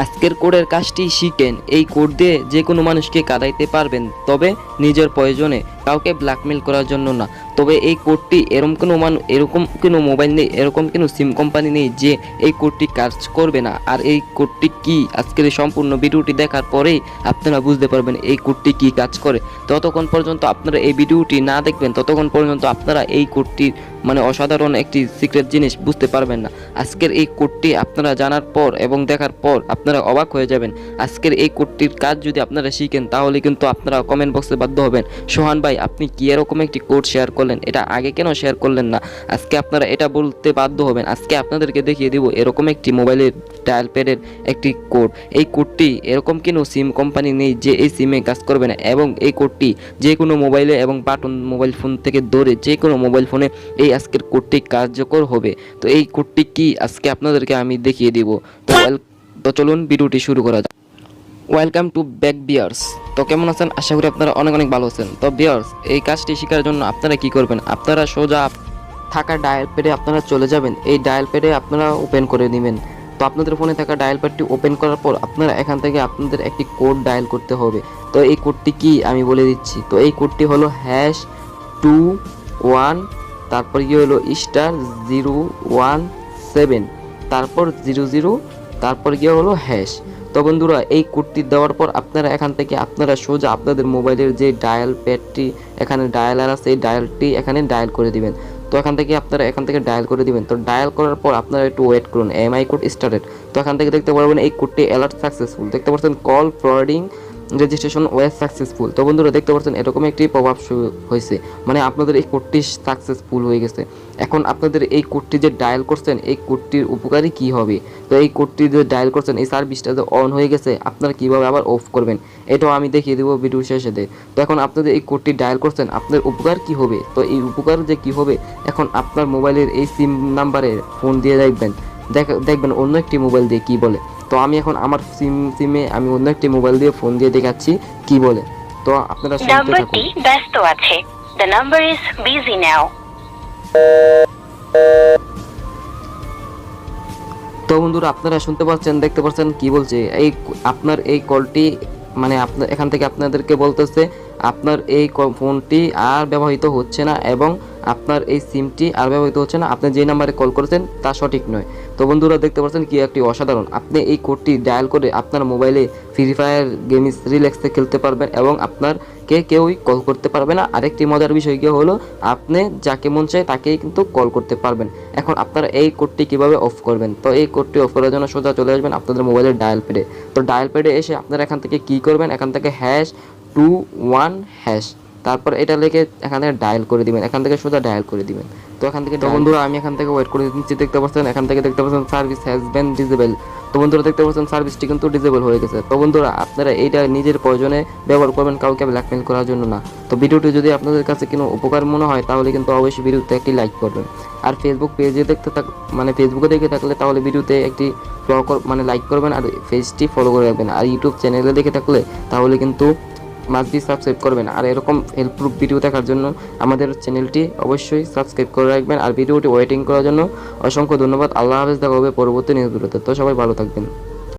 আজকের কোডের কাজটি শিখেন। এই কোড দিয়ে যে কোনো মানুষকে কাঁদাইতে পারবেন, তবে নিজের প্রয়োজনে, কাউকে ব্ল্যাকমেল করার জন্য না। তবে এই কোডটি এরকম কোনো মোবাইল নেই, এরকম কোনো সিম কোম্পানি নেই যে এই কোডটি কাজ করবে না। আর এই কোডটি কি, আজকের এই সম্পূর্ণ ভিডিওটি দেখার পরেই আপনারা বুঝতে পারবেন এই কোডটি কি কাজ করে। ততক্ষণ পর্যন্ত আপনারা এই ভিডিওটি না দেখবেন, ততক্ষণ পর্যন্ত আপনারা এই কোডটির অসাধারণ একটি সিক্রেট জিনিস বুঝতে পারবেন না। আজকের এই কোডটি আপনারা জানার পর এবং দেখার পর আপনারা অবাক হয়ে যাবেন। আজকের এই কোডটির কাজ যদি আপনারা শিখেন, তাহলে কিন্তু আপনারা কমেন্ট বক্সে বাধ্য হবেন, সোহান ভাই আপনি কি এরকম একটি কোড শেয়ার করলেন, এটা আগে কেন শেয়ার করলেন না। আজকে আপনারা এটা বলতে বাধ্য হবেন। আজকে আপনাদেরকে দেখিয়ে দিব এরকম একটি মোবাইলের ডায়াল প্যাডের একটি কোড। এই কোডটি এরকম কোনো সিম কোম্পানি নেই যে এই সিমে কাজ করবে না, এবং এই কোডটি যে কোনো মোবাইলে এবং বাটন মোবাইল ফোন থেকে ধরে যে কোনো মোবাইল ফোনে এই আজকের কোডটি কার্যকর হবে। তো এই কোডটি কি আজকে আপনাদেরকে আমি দেখিয়ে দিব। তো চলুন ভিডিওটি শুরু করা যাক। ওয়েলকাম টু ব্যাক বিয়ার্স। তো কেমন আছেন? আশা করি আপনারা অনেক অনেক ভালো আছেন। তো বিয়ার্স, এই কাজটি শেখার জন্য আপনারা কি করবেন, আপনারা সোজা থাকা ডায়াল প্যাডে আপনারা চলে যাবেন। এই ডায়াল প্যাডে আপনারা ওপেন করে নেবেন। তো আপনাদের ফোনে থাকা ডায়াল প্যাডটি ওপেন করার পর আপনারা এখান থেকে আপনাদের একটি কোড ডায়াল করতে হবে। তো এই কোডটি কি আমি বলে দিচ্ছি। তো এই কোডটি হলো #21, তারপর গিয়ে হলো *017, তারপর 00, তারপর গিয়ে হলো হ্যাশ। তো বন্ধুরা, এই কোডটি দেওয়ার পর আপনারা এখান থেকে আপনারা সোজা আপনাদের মোবাইলের যে ডায়াল প্যাডটি এখানে ডায়ালার আছে, এই ডায়ালটি এখানে ডায়াল করে দিবেন। তো এখান থেকে ডায়াল করে দিবেন। তো ডায়াল করার পর আপনারা একটু ওয়েট করুন, এমআই কোড স্টার্টেড। তো এখান থেকে দেখতে পারবেন এই কোডটি অ্যালার্ট সাকসেসফুল, দেখতে পাচ্ছেন call forwarding registration was successful. তো বন্ধুরা দেখতে পাচ্ছেন এরকম একটি প্রভাব হয়েছে, আপনাদের এই কোডটি সাকসেসফুল হয়ে গেছে। এখন আপনাদের এই কোডটি যে ডায়াল করছেন, এই কোডটির উপকারী কি হবে। তো এই কোডটি যে ডায়াল করছেন, এই সার্ভিসটা যে অন হয়ে গেছে, আপনারা কিভাবে আবার অফ করবেন এটাও আমি দেখিয়ে দেবো ভিডিও শেষে। তো এখন আপনাদের এই কোডটি ডায়াল করছেন, আপনার উপকার কি হবে। তো এই উপকার যে কি হবে, এখন আপনার মোবাইলের এই সিম নাম্বারে ফোন দিয়ে দেখবেন অন্য একটি মোবাইল দিয়ে কি বলে। তো আমি এখন আমার সিমে আমি অন্য একটি মোবাইল দিয়ে ফোন দিয়ে দেখাচ্ছি কি বলে। তো আপনারা শুনতে থাকুন। নাম্বারটি ব্যস্ত আছে। The number is busy now. তো বন্ধুরা, আপনারা শুনতে পাচ্ছেন, দেখতে পাচ্ছেন কি বলছে। আপনার এই কলটি আপনার এখান থেকে আপনাদেরকে বলতেছে আপনার এই ফোনটি আর ব্যবহৃত হচ্ছে না, এবং আপনার এই সিমটি আর ব্যবহৃত হচ্ছে না, আপনি যে নাম্বারে কল করেছেন তা সঠিক নয়। তো বন্ধুরা দেখতে পাচ্ছেন কি একটি অসাধারণ, আপনি এই কোডটি ডায়াল করে আপনার মোবাইলে ফ্রি ফায়ার গেম রিল্যাক্সে খেলতে পারবেন, এবং আপনারকে কেউই কল করতে পারবে না। আরেকটি মজার বিষয় কি হলো, আপনি যাকে মন চায় তাকেই কিন্তু কল করতে পারবেন। এখন আপনারা এই কোডটি কিভাবে অফ করবেন। তো এই কোডটি অফ করার জন্য সোজা চলে আসবেন আপনাদের মোবাইলের ডায়াল প্যাডে। তো ডায়াল প্যাডে এসে আপনারা এখান থেকে কি করবেন, এখান থেকে #21#, তারপর এটা লিখে এখান থেকে ডায়াল করে দিবেন, এখান থেকে সোজা ডায়াল করে দিবেন। তো এখান থেকে বন্ধুরা আমি এখান থেকে ওয়েট করে দিচ্ছি, দেখতে পাচ্ছেন এখান থেকে দেখতে পাচ্ছেন সার্ভিস হ্যাজ বিন ডিসেবল। তো বন্ধুরা দেখতে পাচ্ছেন সার্ভিসটি কিন্তু ডিসেবল হয়ে গেছে। তো বন্ধুরা আপনারা এইটা নিজের প্রয়োজনে ব্যবহার করবেন, কাউকে ব্ল্যাকমেল করার জন্য না। তো ভিডিওটি যদি আপনাদের কাছে কোনো উপকার মনে হয়, তাহলে কিন্তু অবশ্যই ভিডিওতে একটি লাইক করবেন। আর ফেসবুক পেজে ফেসবুকে দেখে থাকলে তাহলে ভিডিওতে একটি লাইক করবেন, আর পেজটি ফলো করে রাখবেন। আর ইউটিউব চ্যানেলে দেখে থাকলে তাহলে কিন্তু মাস্ট বি সাবস্ক্রাইব করবেন। আর এরকম হেল্পফুল ভিডিও দেখার জন্য আমাদের চ্যানেলটি অবশ্যই সাবস্ক্রাইব করে রাখবেন। আর ভিডিওটি ওয়েটিং করার জন্য অসংখ্য ধন্যবাদ। আল্লাহ হাফেজ, দেখা হবে পরবর্তী নিউজ ভিডিওতে। তো সবাই ভালো থাকবেন।